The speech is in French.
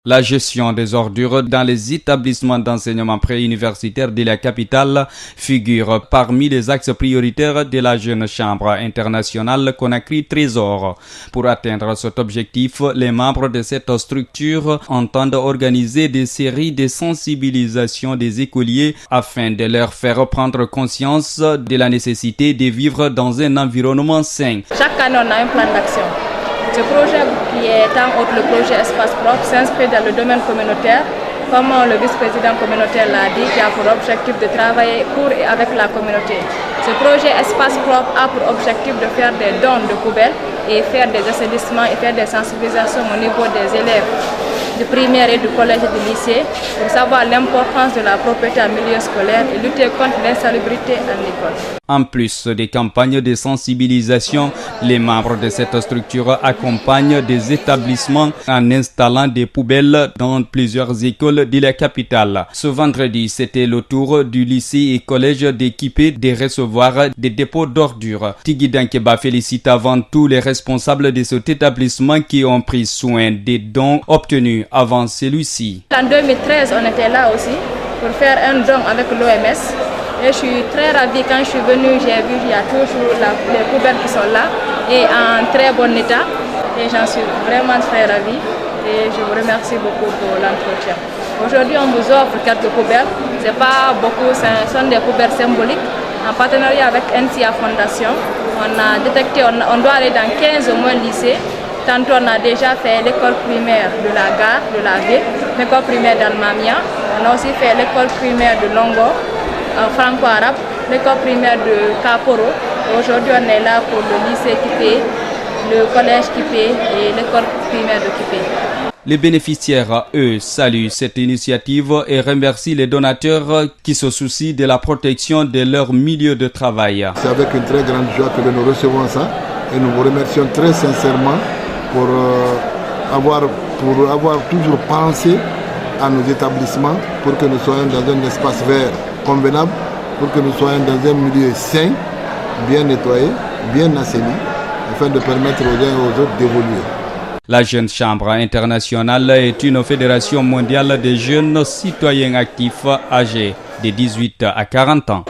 La gestion des ordures dans les établissements d'enseignement préuniversitaire de la capitale figure parmi les axes prioritaires de la jeune chambre internationale Conakry Trésor. Pour atteindre cet objectif, les membres de cette structure entendent organiser des séries de sensibilisation des écoliers afin de leur faire prendre conscience de la nécessité de vivre dans un environnement sain. Chaque année, on a un plan d'action. Ce projet qui est en haut, le projet Espace Propre, s'inscrit dans le domaine communautaire, comme le vice-président communautaire l'a dit, qui a pour objectif de travailler pour et avec la communauté. Ce projet Espace Propre a pour objectif de faire des dons de poubelles et faire des assainissements et faire des sensibilisations au niveau des élèves du primaire et du collège et du lycée pour savoir l'importance de la propreté en milieu scolaire et lutter contre l'insalubrité en école. En plus des campagnes de sensibilisation, les membres de cette structure accompagnent des établissements en installant des poubelles dans plusieurs écoles de la capitale. Ce vendredi, c'était le tour du lycée et collège d'Équipé de recevoir des dépôts d'ordures. Tigui Dankeba félicite avant tout les responsables de cet établissement qui ont pris soin des dons obtenus avant celui-ci. En 2013, on était là aussi pour faire un don avec l'OMS. Et je suis très ravie quand je suis venue, j'ai vu qu'il y a toujours les poubelles qui sont là et en très bon état. Et j'en suis vraiment très ravie et je vous remercie beaucoup pour l'entretien. Aujourd'hui, on vous offre quelques poubelles. Ce n'est pas beaucoup, ce sont des poubelles symboliques. En partenariat avec NCA Fondation, on a détecté, on doit aller dans 15 au moins lycées. Tantôt, on a déjà fait l'école primaire de la gare, de la ville, l'école primaire d'Almamia. On a aussi fait l'école primaire de Longo, franco-arabe, l'école primaire de Kaporo. Aujourd'hui, on est là pour le lycée Kipé, le collège Kipé et l'école primaire de Kipé. Les bénéficiaires, eux, saluent cette initiative et remercient les donateurs qui se soucient de la protection de leur milieu de travail. C'est avec une très grande joie que nous recevons ça et nous vous remercions très sincèrement pour avoir toujours pensé à nos établissements pour que nous soyons dans un espace vert convenable, pour que nous soyons dans un milieu sain, bien nettoyé, bien assaini, afin de permettre aux uns et aux autres d'évoluer. La Jeune Chambre internationale est une fédération mondiale des jeunes citoyens actifs âgés de 18 à 40 ans.